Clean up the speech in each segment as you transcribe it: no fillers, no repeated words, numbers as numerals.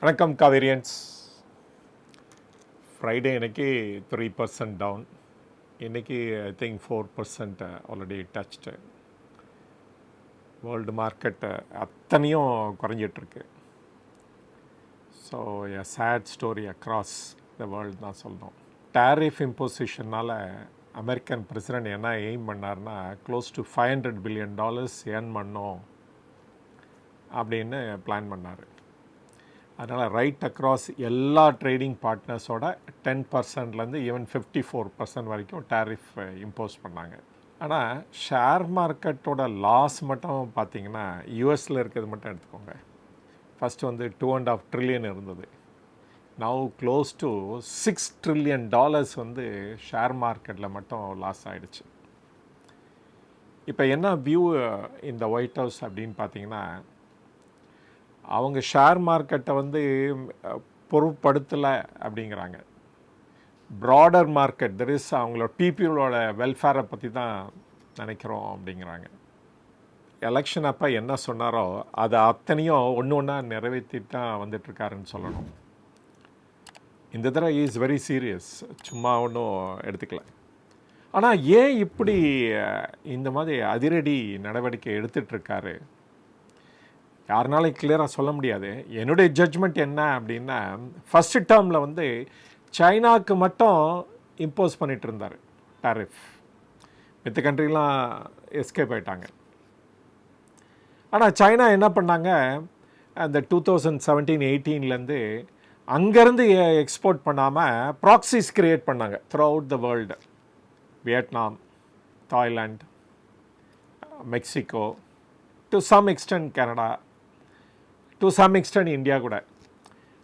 வணக்கம் காவேரியன்ஸ். ஃப்ரைடே இன்னைக்கு 3% டவுன். இன்றைக்கி I think 4% already touched. World market அத்தனையும் குறைஞ்சிட்ருக்கு. So a sad story across the world தான் சொல்லணும். டாரிஃப் இம்போசிஷனால் அமெரிக்கன் பிரசிடெண்ட் என்ன எய்ம் பண்ணார்னா க்ளோஸ் டு $500 பில்லியன் ஏர்ன் பண்ணோம் அப்படின்னு பிளான் பண்ணார். அதனால் ரைட் அக்ராஸ் எல்லா ட்ரேடிங் பார்ட்னர்ஸோட 10%லேருந்து ஈவன் 54% வரைக்கும் டாரிஃப் இம்போஸ் பண்ணாங்க. ஆனால் ஷேர் மார்க்கெட்டோட லாஸ் மட்டும் பார்த்திங்கன்னா யூஎஸில் இருக்கிறது மட்டும் எடுத்துக்கோங்க. ஃபஸ்ட்டு வந்து $2.5 trillion இருந்தது. நவ் க்ளோஸ் டு $6 trillion வந்து ஷேர் மார்க்கெட்டில் மட்டும் லாஸ் ஆகிடுச்சு. இப்போ என்ன வியூ இந்த ஒயிட் ஹவுஸ் அப்படின்னு பார்த்தீங்கன்னா, அவங்க ஷேர் மார்க்கெட்டை வந்து பொருட்படுத்தலை அப்படிங்கிறாங்க. ப்ராடர் மார்க்கெட் தெர் இஸ் அவங்களோட பீப்புளோட வெல்ஃபேரை பற்றி தான் நினைக்கிறோம் அப்படிங்கிறாங்க. எலெக்ஷன் அப்போ என்ன சொன்னாரோ அதை அத்தனையும் ஒன்று ஒன்றா நிறைவேற்றிட்டு தான் வந்துட்டுருக்காருன்னு சொல்லணும். இந்த தடவை இஸ் வெரி சீரியஸ், சும்மா ஒன்றும் எடுத்துக்கல. ஆனால் ஏன் இப்படி இந்த மாதிரி அதிரடி நடவடிக்கை எடுத்துகிட்ருக்காரு யாருனாலும் கிளியராக சொல்ல முடியாது. என்னுடைய ஜட்ஜ்மெண்ட் என்ன அப்படின்னா, ஃபஸ்ட்டு டேர்மில் வந்து சைனாவுக்கு மட்டும் இம்போஸ் பண்ணிகிட்டு இருந்தார் டாரிஃப். மித்த கண்ட்ரிலாம் எஸ்கேப் ஆகிட்டாங்க. ஆனால் சைனா என்ன பண்ணாங்க, அந்த 2017-18 அங்கேருந்து எக்ஸ்போர்ட் பண்ணாமல் ப்ராக்சிஸ் க்ரியேட் பண்ணாங்க through out the world. Vietnam, Thailand, Mexico, to some extent Canada, to some extent India கூட.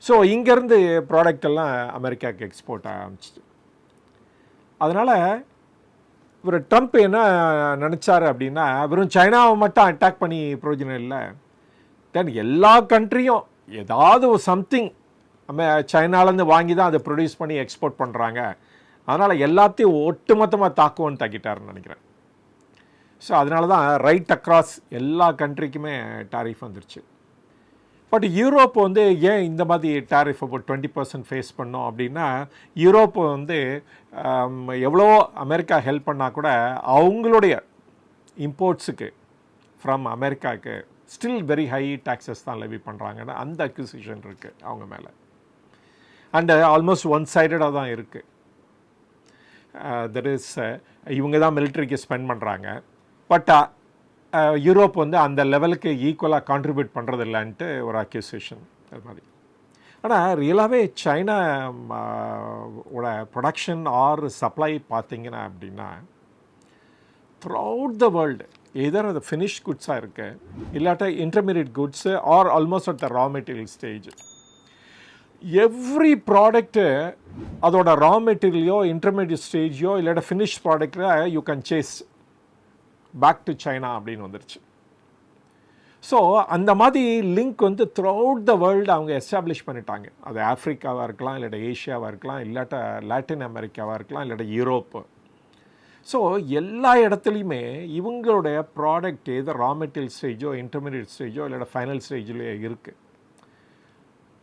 ஸோ இங்கேருந்து ப்ராடக்ட் எல்லாம் அமெரிக்காவுக்கு எக்ஸ்போர்ட் ஆரம்பிச்சிச்சு. அதனால் இவர் ட்ரம்ப் என்ன நினச்சார் அப்படின்னா, வெறும் சைனாவை மட்டும் அட்டாக் பண்ணி பிரயோஜனம் இல்லை, தென் எல்லா கண்ட்ரியும் ஏதாவது ஒரு சம்திங் சைனாலேருந்து வாங்கி தான் அதை ப்ரொடியூஸ் பண்ணி எக்ஸ்போர்ட் பண்ணுறாங்க, அதனால் எல்லாத்தையும் ஒட்டுமொத்தமாக தாக்குவோன்னு தாக்கிட்டாருன்னு நினைக்கிறேன். ஸோ அதனால தான் ரைட் அக்ராஸ் எல்லா கண்ட்ரிக்குமே டாரிஃப் வந்துருச்சு. பட் யூரோப் வந்து ஏன் இந்த மாதிரி டாரிஃப் இப்போ 20% ஃபேஸ் பண்ணோம் அப்படின்னா, யூரோப் வந்து எவ்வளோ அமெரிக்கா ஹெல்ப் பண்ணால் கூட அவங்களுடைய இம்போர்ட்ஸுக்கு ஃப்ரம் அமெரிக்காவுக்கு ஸ்டில் வெரி ஹை டாக்ஸஸ் தான் லெவி பண்ணுறாங்கன்னா அந்த அக்யூசிஷன் இருக்குது அவங்க மேலே. அண்டு ஆல்மோஸ்ட் ஒன் சைடடாக தான் இருக்குது. தட் இஸ் இவங்க தான் மிலிட்ரிக்கு ஸ்பெண்ட் பண்ணுறாங்க, பட் யூரோப் வந்து அந்த லெவலுக்கு ஈக்குவலாக கான்ட்ரிபியூட் பண்ணுறது இல்லைன்ட்டு ஒரு அக்யூசியேஷன் அது மாதிரி. ஆனால் ரியலாகவே சைனா ஓட ப்ரொடக்ஷன் ஆர் சப்ளை பார்த்திங்கன்னா அப்படின்னா த்ரூ அவுட் த வேர்ல்டு எதர் அது ஃபினிஷ் குட்ஸாக இருக்குது, இல்லாட்ட intermediate goods or almost at the raw material stage. Every product அதோட ரா மெட்டீரியலையோ இன்டர்மீடியட் ஸ்டேஜோ இல்லாட்ட ஃபினிஷ் ப்ராடக்டில் you can chase back to China அப்படின்னு வந்துருச்சு. ஸோ அந்த மாதிரி லிங்க் வந்து த்ரூ அவுட் த வேர்ல்டு அவங்க எஸ்டாப்ளிஷ் பண்ணிட்டாங்க. அது ஆஃப்ரிக்காவாக இருக்கலாம், இல்லாட்ட ஏஷியாவாக இருக்கலாம், இல்லாட்ட லாட்டின் அமெரிக்காவாக இருக்கலாம், இல்லாட்ட யூரோப்பு. ஸோ எல்லா இடத்துலையுமே இவங்களுடைய ப்ராடக்ட் எது ரா மெட்டீரியல் ஸ்டேஜோ இன்டர்மீடியட் ஸ்டேஜோ இல்லாட்ட ஃபைனல் ஸ்டேஜ்லேயே இருக்குது.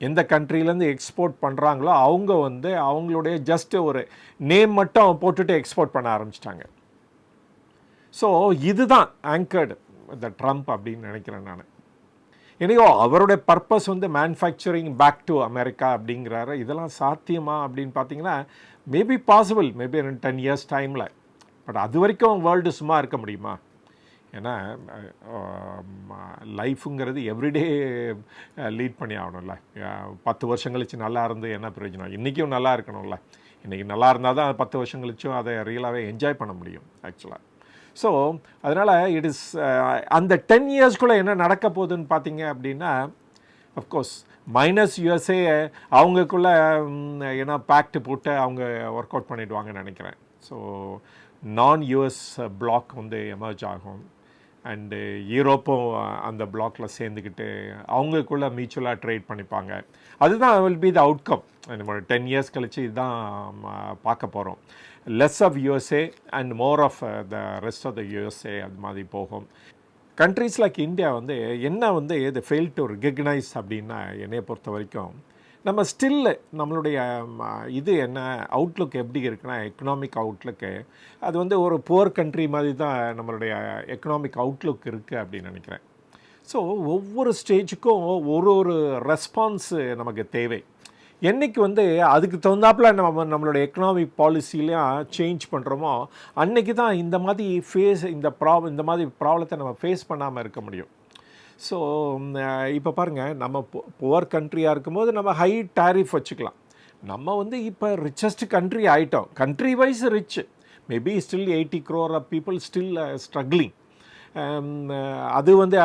எந்த கண்ட்ரிலேருந்து எக்ஸ்போர்ட் பண்ணுறாங்களோ அவங்க வந்து அவங்களுடைய ஜஸ்ட் ஒரு நேம் மட்டும் போட்டுட்டு எக்ஸ்போர்ட் பண்ண ஆரம்பிச்சிட்டாங்க. ஸோ இதுதான் ஆங்கர்டு இந்த ட்ரம்ப் அப்படின்னு நினைக்கிறேன் நான். என்னையோ அவருடைய பர்பஸ் வந்து மேனுஃபேக்சரிங் பேக் டு அமெரிக்கா அப்படிங்கிறாரு. இதெல்லாம் சாத்தியமா அப்படின்னு பார்த்தீங்கன்னா மேபி பாசிபிள், மேபி 10 years டைமில். பட் அது வரைக்கும் வேர்ல்டு சும்மா இருக்க முடியுமா? ஏன்னா லைஃபுங்கிறது எவ்ரிடே லீட் பண்ணி ஆகணும்ல. 10 வருஷம் கழிச்சு நல்லா இருந்து என்ன பிரயோஜனம்? இன்றைக்கும் நல்லா இருக்கணும்ல. இன்றைக்கி நல்லா இருந்தால் தான் 10 வருஷம் கழிச்சும் அதை ரியலாகவே என்ஜாய் பண்ண முடியும் ஆக்சுவலாக. ஸோ அதனால் இட் இஸ் அந்த 10 yearsக்குள்ளே என்ன நடக்க போகுதுன்னு பார்த்தீங்க அப்படின்னா, அஃப்கோர்ஸ் மைனஸ் யூஎஸ்ஏ அவங்களுக்குள்ளே ஏன்னா பேக்ட் போட்டு அவங்க ஒர்க் அவுட் பண்ணிவிடுவாங்கன்னு நினைக்கிறேன். ஸோ நான் யூஎஸ் பிளாக் வந்து எமர்ஜ் ஆகும். அண்டு யூரோப்பும் அந்த பிளாக்கில் சேர்ந்துக்கிட்டு அவங்களுக்குள்ளே மியூச்சுவலாக ட்ரேட் பண்ணிப்பாங்க. அதுதான் வில் பி த அவுட்கம். நம்ம 10 years கழிச்சு இதுதான் பார்க்க போகிறோம். Less of USA and more of the rest of the USA அது மாதிரி போகும். கண்ட்ரீஸ் லைக் இந்தியா வந்து என்ன வந்து இது ஃபெயில் டு ரெகக்னைஸ் அப்படின்னா என்னையை பொறுத்த வரைக்கும் நம்ம ஸ்டில் நம்மளுடைய இது என்ன அவுட்லுக் எப்படி இருக்குன்னா எக்கனாமிக் அவுட்லுக்கு அது வந்து ஒரு புவர் கண்ட்ரி மாதிரி தான் நம்மளுடைய எக்கனாமிக் அவுட்லுக் இருக்குது அப்படின்னு நினைக்கிறேன். ஸோ ஒவ்வொரு ஸ்டேஜுக்கும் ஒரு ரெஸ்பான்ஸு நமக்கு தேவை. என்றைக்கு வந்து அதுக்கு தகுந்தாப்பில் நம்மளோட எக்கனாமிக் பாலிசிலையும் சேஞ்ச் பண்ணுறோமோ அன்றைக்கி தான் இந்த மாதிரி இந்த மாதிரி ப்ராப்ளத்தை நம்ம ஃபேஸ் பண்ணாமல் இருக்க முடியும். ஸோ இப்போ பாருங்கள், நம்ம புவர் கண்ட்ரியாக இருக்கும்போது நம்ம ஹை டாரிஃப் வச்சுக்கலாம். நம்ம வந்து இப்போ ரிச்சஸ்ட் கண்ட்ரி ஆகிட்டோம், country wise rich, maybe still 80 crore of people still struggling. அது வந்து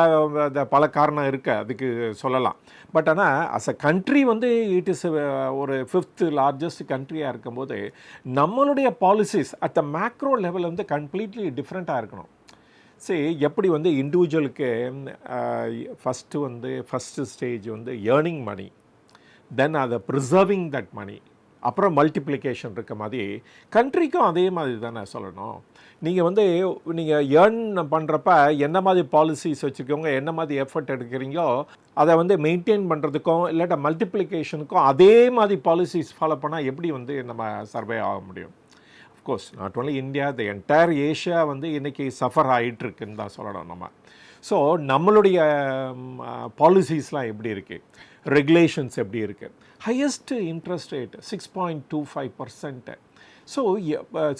பல காரணம் இருக்குது, அதுக்கு சொல்லலாம். பட் ஆனால் அஸ் அ கண்ட்ரி வந்து இட் இஸ் ஒரு 5th லார்ஜஸ்ட் கண்ட்ரியாக இருக்கும்போது நம்மளுடைய பாலிசிஸ் அட் த மேக்ரோ லெவலில் வந்து கம்ப்ளீட்லி டிஃப்ரெண்ட்டாக இருக்கணும். சரி, எப்படி வந்து இண்டிவிஜுவலுக்கு ஃபஸ்ட்டு ஸ்டேஜ் வந்து ஏர்னிங் மணி, தென் அதை ப்ரிசர்விங் தட் மணி, அப்புறம் மல்டிப்ளிகேஷன் இருக்க மாதிரி கண்ட்ரிக்கும் அதே மாதிரி தானே சொல்லணும். நீங்கள் ஏர்ன் பண்ணுறப்ப என்ன மாதிரி பாலிசிஸ் வச்சுருக்கவங்க, என்ன மாதிரி எஃபர்ட் எடுக்கிறீங்களோ அதை வந்து மெயின்டைன் பண்ணுறதுக்கும் இல்லாட்டா மல்டிப்ளிகேஷனுக்கும் அதே மாதிரி பாலிசிஸ் ஃபாலோ பண்ணால் எப்படி வந்து நம்ம சர்வே ஆக முடியும்? Of course not only India, the entire Asia வந்து இன்றைக்கி சஃபர் ஆகிட்டுருக்குன்னு தான் சொல்லணும் நம்ம. ஸோ நம்மளுடைய பாலிசிஸ்லாம் எப்படி இருக்குது, ரெகுலேஷன்ஸ் எப்படி இருக்குது, ஹையஸ்ட் இன்ட்ரெஸ்ட் ரேட் 6.25%. ஸோ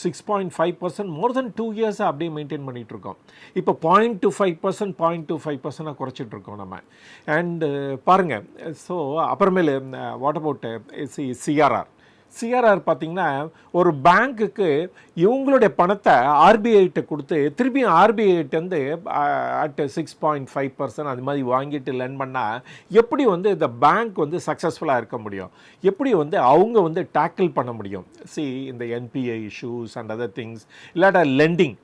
6.5% மோர் தென் 2 years அப்படியே மெயின்டைன் பண்ணிகிட்ருக்கோம். இப்போ 0.25% குறைச்சிட்ருக்கோம் நம்ம. அண்டு பாருங்கள், ஸோ அப்புறமேலு வாட் அபவுட் சிஆர்ஆர் பார்த்திங்கன்னா, ஒரு பேங்க்குக்கு இவங்களுடைய பணத்தை ஆர்பிஐட்ட கொடுத்து திருப்பியும் ஆர்பிஐட்டேருந்து அட் 6.5% அது மாதிரி வாங்கிட்டு லென் பண்ணால் எப்படி வந்து இந்த பேங்க் வந்து சக்ஸஸ்ஃபுல்லாக இருக்க முடியும்? எப்படி வந்து அவங்க வந்து டேக்கிள் பண்ண முடியும்? இந்த NBI issues and other things, இல்லாட்டா லெண்டிங்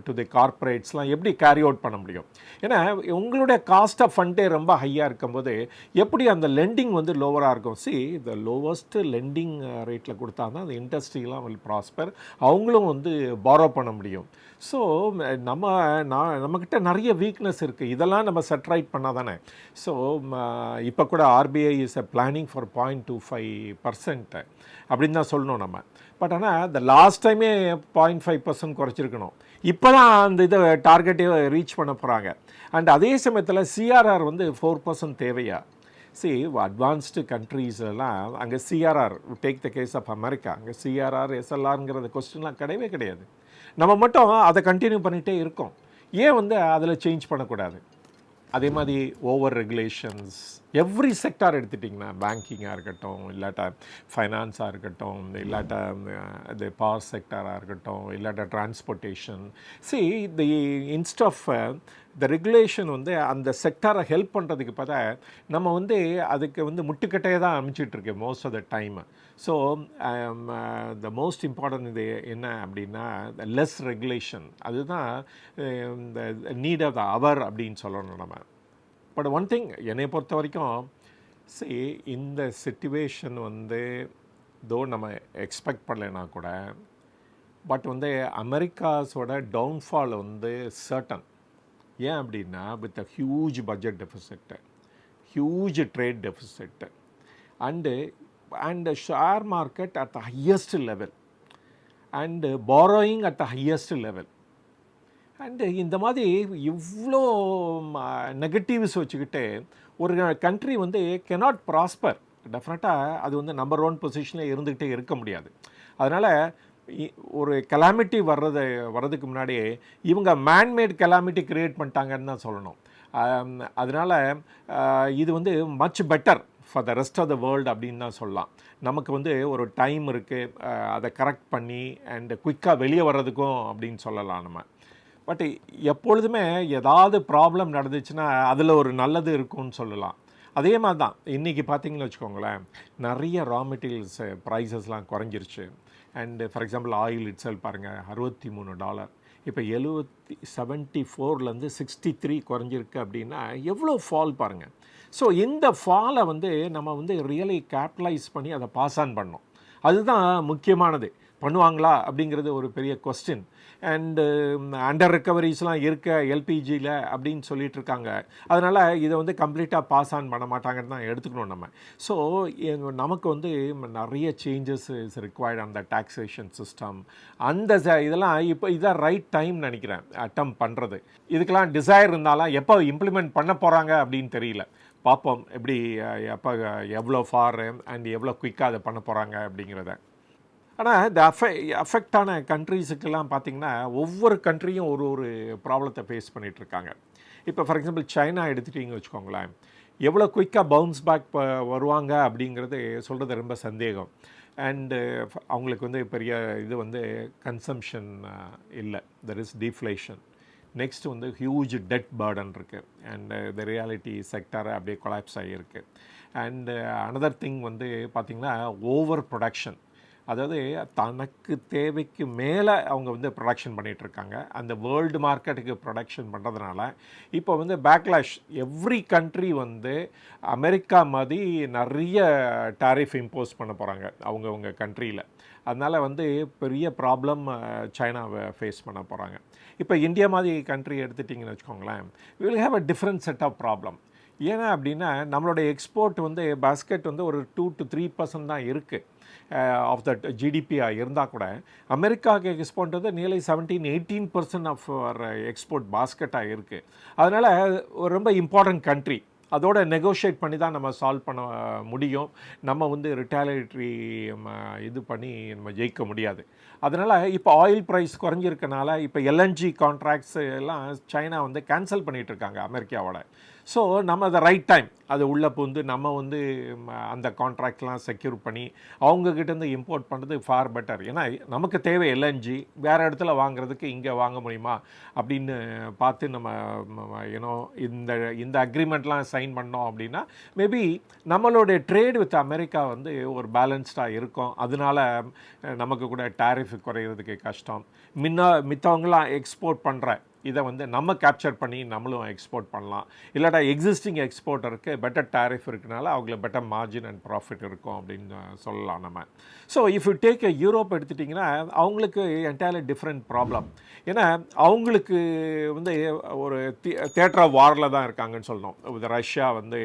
டு தி கார்ப்பரேட்ஸ்லாம் எப்படி கேரி அவுட் பண்ண முடியும்? ஏன்னா உங்களுடைய காஸ்ட் ஆஃப் ஃபண்டே ரொம்ப ஹையாக இருக்கும்போது எப்படி அந்த லெண்டிங் வந்து லோவராக இருக்கும்? த லோவஸ்ட்டு லெண்டிங் ரேட்டில் கொடுத்தா தான் அந்த இண்டஸ்ட்ரிலாம் வில் ப்ராஸ்பர், அவங்களும் வந்து பாரோ பண்ண முடியும். ஸோ நம்மக்கிட்ட நிறைய வீக்னஸ் இருக்குது, இதெல்லாம் நம்ம செட்ரைட் பண்ணால் தானே. ஸோ இப்போ கூட ஆர்பிஐ இஸ் பிளானிங் ஃபார் 0.25% அப்படின்னு தான் சொல்லணும் நம்ம. பட் ஆனால் இந்த லாஸ்ட் டைமே 0.5% குறைச்சிருக்கணும். இப்போ தான் அந்த இதை டார்கெட்டே ரீச் பண்ண போகிறாங்க. அண்ட் அதே சமயத்தில் சிஆர்ஆர் வந்து 4% தேவையா? அட்வான்ஸ்டு கண்ட்ரீஸ்லாம் அங்கே CRR, take the case of America, அங்கே சிஆர்ஆர் எஸ்எல்ஆருங்கிறது கொஸ்டின்லாம் கிடையவே கிடையாது. நம்ம மட்டும் அதை கண்டினியூ பண்ணிகிட்டே இருக்கோம். ஏன் வந்து அதில் சேஞ்ச் பண்ணக்கூடாது? அதே மாதிரி ஓவர் ரெகுலேஷன்ஸ் எவ்ரி செக்டார் எடுத்துட்டிங்கன்னா, பேங்கிங்காக இருக்கட்டும், இல்லாட்டா ஃபைனான்ஸாக இருக்கட்டும், இல்லாட்டா இந்த பவர் செக்டாராக இருக்கட்டும், இல்லாட்டா transportation. The instead of the regulation வந்து அந்த செக்டாரை ஹெல்ப் பண்ணுறதுக்கு பார்த்தா நம்ம வந்து அதுக்கு வந்து முட்டுக்கட்டையே தான் அமைச்சிட்ருக்கு most of the time. So the most important இது என்ன அப்படின்னா லெஸ் ரெகுலேஷன், அதுதான் இந்த நீட் ஆஃப் த அவர் அப்படின்னு சொல்லணும் நம்ம. பட் ஒன் திங் என்னை பொறுத்த வரைக்கும், இந்த சிச்சுவேஷன் வந்து நம்ம எக்ஸ்பெக்ட் பண்ணலைன்னா கூட, பட் வந்து அமெரிக்காஸோட டவுன்ஃபால் வந்து சர்டன். ஏன் அப்படின்னா, with a huge budget deficit, huge trade deficit, and share market at the highest level, and borrowing at the highest level. And இந்த மாதிரி இவ்வளோ நெகட்டிவ்ஸ் வச்சுக்கிட்டு ஒரு கண்ட்ரி வந்து கெனாட் ப்ராஸ்பர். டெஃபினட்டாக அது வந்து நம்பர் 1 பொசிஷனில் இருந்துக்கிட்டே இருக்க முடியாது. அதனால் ஒரு கெலாமிட்டி வர்றதுக்கு முன்னாடியே இவங்க மேன்மேட் கெலாமிட்டி க்ரியேட் பண்ணிட்டாங்கன்னு தான் சொல்லணும். அதனால் இது வந்து much better for the rest of the world அப்படின்னு தான் சொல்லலாம். நமக்கு வந்து ஒரு டைம் இருக்குது, அதை கரெக்ட் பண்ணி அண்டு குயிக்காக வெளியே வர்றதுக்கும் அப்படின்னு சொல்லலாம் நம்ம. பட் எப்பொழுதுமே ஏதாவது ப்ராப்ளம் நடந்துச்சுன்னா அதில் ஒரு நல்லது இருக்கும்னு சொல்லலாம். அதே மாதிரி தான் இன்றைக்கி பார்த்திங்கன்னு வச்சுக்கோங்களேன், நிறைய ரா மெட்டீரியல்ஸ் ப்ரைஸஸ்லாம் குறைஞ்சிருச்சு. And for example oil itself பாருங்கள், $63, இப்போ 74லேருந்து 63 குறைஞ்சிருக்கு அப்படின்னா எவ்வளோ ஃபால் பாருங்கள். ஸோ இந்த ஃபாலை வந்து நம்ம வந்து ரியலி கேபிட்டலைஸ் பண்ணி அதை பாஸ் ஆன் பண்ணோம். அதுதான் முக்கியமானது. பண்ணுவாங்களா அப்படிங்கிறது ஒரு பெரிய கொஸ்டின். அண்டு அண்டர் ரெக்கவரிஸ்லாம் இருக்க எல்பிஜியில் அப்படின்னு சொல்லிட்டு இருக்காங்க. அதனால் இதை வந்து கம்ப்ளீட்டாக பாஸ் ஆன் பண்ண மாட்டாங்கன்னு தான் எடுத்துக்கணும் நம்ம. ஸோ நமக்கு வந்து நிறைய சேஞ்சஸ் இஸ் ரிக்வயர்ட் அந்த டாக்ஸேஷன் சிஸ்டம். அந்த இதெல்லாம் இப்போ இதான் ரைட் டைம் நினைக்கிறேன் அட்டம் பண்ணுறது. இதுக்கெல்லாம் டிசைர் இருந்தாலும் எப்போ இம்ப்ளிமெண்ட் பண்ண போகிறாங்க அப்படின்னு தெரியல. பார்ப்போம் எப்படி எப்போ எவ்வளோ ஃபார் அண்ட் எவ்வளோ குயிக்காக அதை பண்ண போகிறாங்க அப்படிங்கிறத. ஆனால் இந்த அஃபெக்டான கண்ட்ரீஸுக்கெல்லாம் பார்த்திங்கன்னா ஒவ்வொரு கண்ட்ரியும் ஒரு ஒரு ப்ராப்ளத்தை ஃபேஸ் பண்ணிகிட்ருக்காங்க. இப்போ ஃபார் எக்ஸாம்பிள் சைனா எடுத்துகிட்டிங்கன்னு வச்சுக்கோங்களேன், எவ்வளோ குயிக்காக பவுன்ஸ் பேக் வருவாங்க அப்படிங்கிறது சொல்கிறது ரொம்ப சந்தேகம். அண்டு அவங்களுக்கு வந்து பெரிய இது வந்து கன்சம்ஷன் இல்லை, தெர் இஸ் டீஃப்ளேஷன். நெக்ஸ்ட் வந்து ஹியூஜ் டெட் பர்டன் இருக்குது அண்டு த ரியாலிட்டி செக்டரை அப்படியே கொலாப்ஸ் ஆகியிருக்கு. அண்டு அனதர் திங் வந்து பார்த்திங்கன்னா ஓவர் ப்ரொடக்ஷன், அதாவது தனக்கு தேவைக்கு மேலே அவங்க வந்து ப்ரொடக்ஷன் பண்ணிகிட்ருக்காங்க. அந்த வேர்ல்டு மார்க்கெட்டுக்கு ப்ரொடக்ஷன் பண்ணுறதுனால இப்போ வந்து பேக்லாஷ், எவ்ரி கண்ட்ரி வந்து அமெரிக்கா மாதிரி நிறைய டாரிஃப் இம்போஸ் பண்ண போகிறாங்க அவங்கவுங்க கண்ட்ரியில். அதனால் வந்து பெரிய ப்ராப்ளம் சைனாவை ஃபேஸ் பண்ண போகிறாங்க. இப்போ இந்தியா மாதிரி கண்ட்ரி எடுத்துட்டிங்கன்னு வச்சுக்கோங்களேன், we will have a different set of problem. ஏன்னா அப்படின்னா நம்மளுடைய எக்ஸ்போர்ட் வந்து பாஸ்கெட் வந்து ஒரு 2 to 3% தான் இருக்குது ஆஃப் தட் ஜிடிபியாக இருந்தால் கூட அமெரிக்காவுக்கு எக்ஸ்போர்ட் வந்து நியர்லி 17-18% ஆஃப் எக்ஸ்போர்ட் பாஸ்கெட்டாக இருக்குது. அதனால் ஒரு ரொம்ப இம்பார்ட்டன்ட் கண்ட்ரி. அதோட நெகோஷியேட் பண்ணி தான் நம்ம சால்வ் பண்ண முடியும். நம்ம வந்து ரிட்டாலியேட்டரி இது பண்ணி நம்ம ஜெயிக்க முடியாது. அதனால் இப்போ ஆயில் ப்ரைஸ் குறைஞ்சிருக்கனால இப்போ எல்என்ஜி கான்ட்ராக்ட்ஸ் எல்லாம் சைனா வந்து கேன்சல் பண்ணிகிட்ருக்காங்க அமெரிக்காவோட. ஸோ நம்ம அதை ரைட் டைம் அது உள்ளே புகுந்து நம்ம வந்து அந்த கான்ட்ராக்ட்லாம் செக்யூர் பண்ணி அவங்கக்கிட்டேருந்து இம்போர்ட் பண்ணுறது ஃபார் பெட்டர். ஏன்னா நமக்கு தேவை எல்என்ஜி, வேறு இடத்துல வாங்குறதுக்கு இங்கே வாங்க முடியுமா அப்படின்னு பார்த்து நம்ம யூனோ இந்த அக்ரிமெண்ட்லாம் சைன் பண்ணோம் அப்படின்னா மேபி நம்மளுடைய ட்ரேட் வித் அமெரிக்கா வந்து ஒரு பேலன்ஸ்டாக இருக்கும். அதனால நமக்கு கூட டாரிஃப் குறையிறதுக்கு கஷ்டம். மித்தவங்களாம் எக்ஸ்போர்ட் பண்ணுற இதை வந்து நம்ம கேப்சர் பண்ணி நம்மளும் எக்ஸ்போர்ட் பண்ணலாம். இல்லாட்டா எக்ஸிஸ்டிங் எக்ஸ்போர்ட்டருக்கு பெட்டர் டாரிஃப் இருக்கனால அவங்களுக்கு பெட்டர் மார்ஜின் அண்ட் ப்ராஃபிட் இருக்கும் அப்படின்னு சொல்லலாம் நம்ம. So if you take Europe எடுத்துட்டிங்கன்னா அவங்களுக்கு என்டையர்லி டிஃப்ரெண்ட் ப்ராப்ளம். ஏன்னா அவங்களுக்கு வந்து ஒரு தியேட்டர் ஆஃப் வாரில் தான் இருக்காங்கன்னு சொல்லணும். இது ரஷ்யா வந்து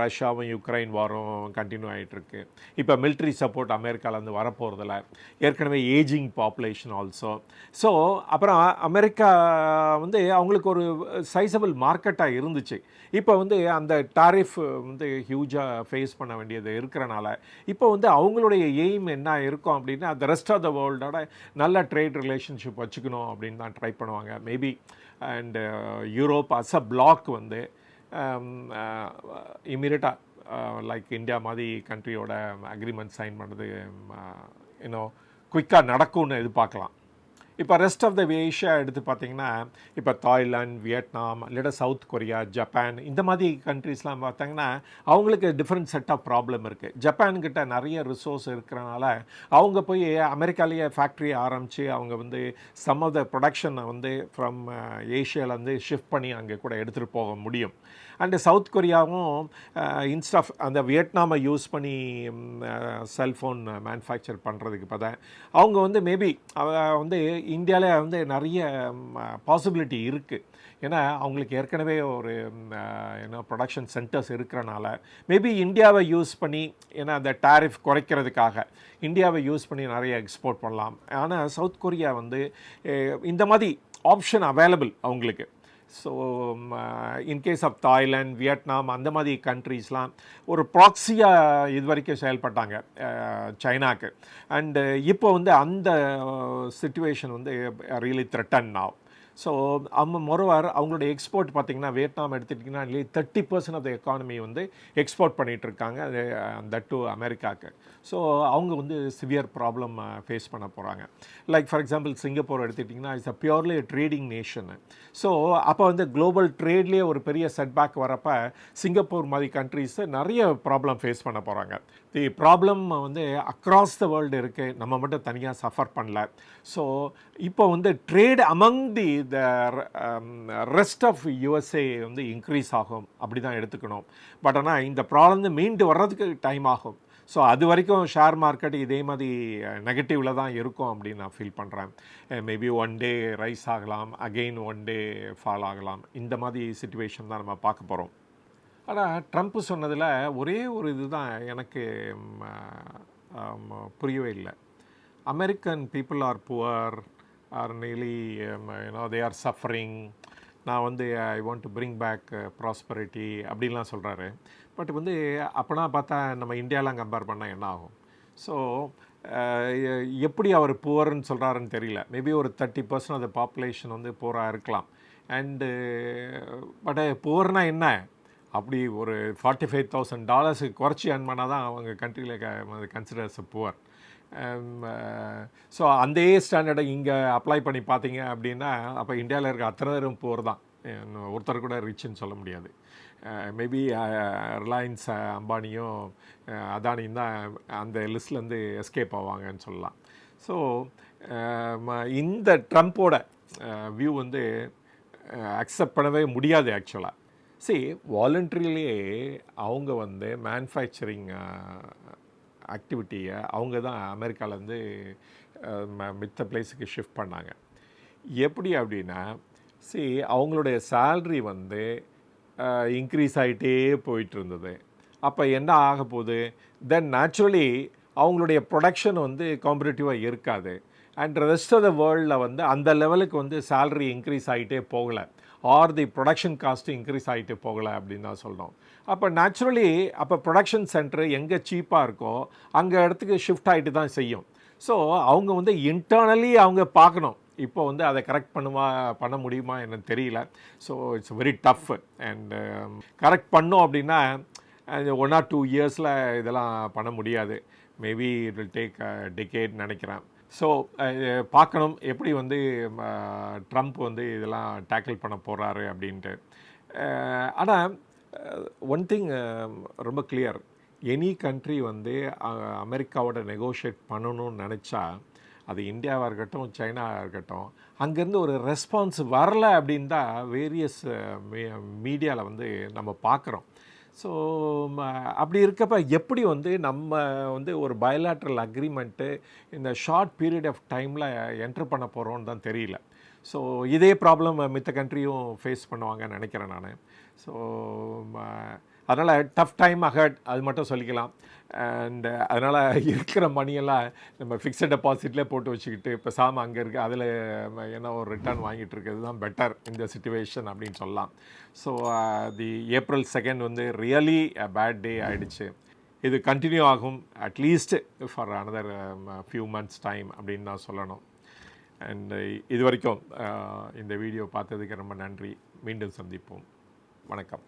ரஷ்யாவும் யுக்ரைன் வாரும் கண்டினியூ ஆகிட்டுருக்கு. இப்போ மிலிட்ரி சப்போர்ட் அமெரிக்காவிலேருந்து வரப்போகிறதில்ல. ஏற்கனவே ஏஜிங் பாப்புலேஷன் ஆல்சோ. ஸோ அப்புறம் அமெரிக்கா வந்து அவங்களுக்கு ஒரு சைஸபிள் மார்க்கெட்டாக இருந்துச்சு. இப்போ வந்து அந்த டாரிஃப் வந்து ஹியூஜாக ஃபேஸ் பண்ண வேண்டியது இருக்கிறனால இப்போ வந்து அவங்களுடைய எய்ம் என்ன இருக்கும் அப்படின்னா அந்த ரெஸ்ட் ஆஃப் த வேர்ல்டோட நல்ல ட்ரேட் ரிலேஷன்ஷிப் வச்சுக்கணும் அப்படின்னு தான் ட்ரை பண்ணுவாங்க maybe. And Europe as a bloc வந்து இமீடியட்டாக லைக் இந்தியா மாதிரி கண்ட்ரியோட அக்ரிமெண்ட் சைன் பண்ணுறது இன்னும் குயிக்காக நடக்கும்னு எதிர்பார்க்கலாம். இப்போ ரெஸ்ட் ஆஃப் த ஏஷியா எடுத்து பார்த்திங்கன்னா இப்போ தாய்லாந்து, வியட்நாம், இல்லாட்டா சவுத் கொரியா, ஜப்பான் இந்த மாதிரி கண்ட்ரீஸ்லாம் பார்த்திங்கன்னா அவங்களுக்கு டிஃப்ரெண்ட் செட் ஆஃப் ப்ராப்ளம் இருக்குது. ஜப்பான்கிட்ட நிறைய ரிசோர்ஸ் இருக்கிறனால அவங்க போய் அமெரிக்காலேயே ஃபேக்ட்ரி ஆரம்பித்து அவங்க வந்து சம் ஆஃப் த ப்ரொடக்ஷனை வந்து ஃப்ரம் ஏஷியாவிலேருந்து ஷிஃப்ட் பண்ணி அங்கே கூட எடுத்துகிட்டு போக முடியும். அண்டு சவுத் கொரியாவும் இன்ஸ்டாஃப் அந்த வியட்நாமை யூஸ் பண்ணி செல்ஃபோன் மேனுஃபேக்சர் பண்ணுறதுக்கு பார்த்தா அவங்க வந்து மேபி வந்து இந்தியாவில் வந்து நிறைய பாசிபிலிட்டி இருக்குது. ஏன்னா அவங்களுக்கு ஏற்கனவே ஒரு ப்ரொடக்ஷன் சென்டர்ஸ் இருக்கிறனால மேபி இந்தியாவை யூஸ் பண்ணி ஏன்னா அந்த டாரிஃப் குறைக்கிறதுக்காக இந்தியாவை யூஸ் பண்ணி நிறைய எக்ஸ்போர்ட் பண்ணலாம். ஆனால் சவுத் கொரியா வந்து இந்த மாதிரி ஆப்ஷன் அவைலபிள் அவங்களுக்கு. So in case of Thailand, Vietnam அந்த மாதிரி கண்ட்ரீஸ்லாம் ஒரு ப்ராக்ஸியாக இது வரைக்கும் செயல்பட்டாங்க சைனாக்கு. அண்டு இப்போ வந்து அந்த சிச்சுவேஷன் வந்து ரியலி த்ரெட்டன் நாவ். ஸோ மொரோவர் அவங்களுடைய எக்ஸ்போர்ட் பார்த்திங்கன்னா வியட்நாம் எடுத்துட்டிங்கன்னா 30% ஆஃப் த எக்கானமி வந்து எக்ஸ்போர்ட் பண்ணிகிட்ருக்காங்க தட் டு அமெரிக்காவுக்கு. ஸோ அவங்க வந்து சிவியர் ப்ராப்ளம் ஃபேஸ் பண்ண போகிறாங்க. லைக் ஃபார் எக்ஸாம்பிள் சிங்கப்பூர் எடுத்துட்டிங்கன்னா it's a purely trading nation. So அப்போ வந்து குளோபல் ட்ரேட்லேயே ஒரு பெரிய செட்பேக் வரப்போ சிங்கப்பூர் மாதிரி கண்ட்ரீஸு நிறைய ப்ராப்ளம் ஃபேஸ் பண்ண போகிறாங்க. தி ப்ராப்ளம் வந்து அக்ராஸ் த வேர்ல்டு இருக்குது, நம்ம மட்டும் தனியாக சஃபர் பண்ணல. ஸோ இப்போ வந்து trade among the rest of USA வந்து இன்க்ரீஸ் ஆகும் அப்படி தான் எடுத்துக்கணும். பட் ஆனால் இந்த ப்ராப்ளம் மீண்டு வர்றதுக்கு டைம் ஆகும். ஸோ அது வரைக்கும் ஷேர் மார்க்கெட் இதே மாதிரி நெகட்டிவில் தான் இருக்கும் அப்படின்னு நான் ஃபீல் பண்ணுறேன். மேபி ஒன் டே ரைஸ் ஆகலாம், அகெயின் ஒன் டே ஃபால் ஆகலாம். இந்த மாதிரி சிச்சுவேஷன் தான் நம்ம பார்க்க போகிறோம். ஆனால் ட்ரம்ப் சொன்னதில் ஒரே ஒரு இது தான் எனக்கு புரியவே இல்லை. American people are poor or nearly they are suffering. நான் வந்து I want to bring back prosperity அப்படின்லாம் சொல்கிறாரு. பட் வந்து அப்போனா பார்த்தா நம்ம இந்தியாலாம் கம்பேர் பண்ணால் என்ன ஆகும்? ஸோ எப்படி அவர் புவர்ன்னு சொல்கிறாருன்னு தெரியல. மேபி ஒரு 30% ஆஃப் த பாப்புலேஷன் வந்து புவராக இருக்கலாம். அண்டு பட் புவர்னா என்ன? அப்படி ஒரு $45,000 குறைச்சி earn பண்ணால் தான் அவங்க கண்ட்ரியில் கன்சிடர்ஸ் புவர். ஸோ அந்த ஸ்டாண்டர்டை இங்கே அப்ளை பண்ணி பார்த்தீங்க அப்படின்னா அப்போ இந்தியாவில் இருக்க அத்தனை பேரும் புவர் தான். ஒருத்தர் கூட ரிச்சுன்னு சொல்ல முடியாது. மேபி ரிலையன்ஸ் அம்பானியும் அதானியும் தான் அந்த லிஸ்ட்லேருந்து எஸ்கேப் ஆவாங்கன்னு சொல்லலாம். ஸோ இந்த ட்ரம்ப்போட வியூ வந்து அக்செப்ட் பண்ணவே முடியாது ஆக்சுவலாக. வாலண்ட்ரிலே அவங்க வந்து மேனுஃபேக்சரிங் ஆக்டிவிட்டியை அவங்க தான் அமெரிக்காவிலேருந்து மித்த பிளேஸுக்கு ஷிஃப்ட் பண்ணாங்க. எப்படி அப்படின்னா அவங்களுடைய சேல்ரி வந்து இன்க்ரீஸ் ஆகிட்டே போயிட்டு இருந்தது. அப்போ என்ன ஆக போகுது? தென் நேச்சுரலி அவங்களுடைய ப்ரொடக்ஷன் வந்து காம்படிட்டிவாக இருக்காது. அண்ட் ரெஸ்ட் ஆஃப் த வேர்ல்டில் வந்து அந்த லெவலுக்கு வந்து சேல்ரி இன்க்ரீஸ் ஆகிட்டே போகலை, or the production cost increase ஆகிட்டு போகலை அப்படின்னு தான் சொல்கிறோம். அப்போ நேச்சுரலி அப்போ ப்ரொடக்ஷன் சென்டர் எங்கே சீப்பாக இருக்கோ அங்கே இடத்துக்கு ஷிஃப்ட் ஆகிட்டு தான் செய்யும். ஸோ அவங்க வந்து இன்டர்னலி அவங்க பார்க்கணும், இப்போ வந்து அதை கரெக்ட் பண்ண முடியுமா எனக்கு தெரியல. So it's very tough. And correct பண்ணோம் அப்படின்னா 1 or 2 இயர்ஸில் இதெல்லாம் பண்ண முடியாது. Maybe it will take decade நினைக்கிறேன். ஸோ பார்க்கணும் எப்படி வந்து ட்ரம்ப் வந்து இதெல்லாம் டேக்கிள் பண்ண போகிறாரு அப்படின்ட்டு. ஆனால் ஒன் திங் ரொம்ப கிளியர், எனி கண்ட்ரி வந்து அமெரிக்காவோட நெகோஷியேட் பண்ணணும்னு நினச்சா, அது இந்தியாவாக இருக்கட்டும் சைனாவாக இருக்கட்டும், அங்கேருந்து ஒரு ரெஸ்பான்ஸ் வரலை அப்படின்னு தான் வேரியஸ் மீடியாவில் வந்து நம்ம பார்க்குறோம். ஸோ அப்படி இருக்கப்ப எப்படி வந்து நம்ம வந்து ஒரு பயலாட்ரல் அக்ரிமெண்ட்டு இந்த ஷார்ட் பீரியட் ஆஃப் டைமில் என்ட்ரு பண்ண போகிறோன்னு தான் தெரியல. ஸோ இதே ப்ராப்ளம் மித்த கண்ட்ரியும் ஃபேஸ் பண்ணுவாங்கன்னு நினைக்கிறேன் நான். ஸோ அதனால் டஃப் டைம் அஹெட் அது மட்டும் சொல்லிக்கலாம். அண்ட் அதனால் இருக்கிற மணியெல்லாம் நம்ம ஃபிக்ஸட் டெபாசிட்லேயே போட்டு வச்சுக்கிட்டு இப்போ சாம அங்கே இருக்குது அதில் என்ன ஒரு ரிட்டர்ன் வாங்கிட்டு இருக்கிறது தான் பெட்டர் இந்த சிச்சுவேஷன் அப்படின்னு சொல்லலாம். ஸோ தி April 2 வந்து ரியலி பேட் டே ஆகிடுச்சு. இது கண்டினியூ ஆகும் at least for another few months time அப்படின்னு தான் சொல்லணும். அண்ட் இது வரைக்கும் இந்த வீடியோ பார்த்ததுக்கு ரொம்ப நன்றி. மீண்டும் சந்திப்போம். வணக்கம்.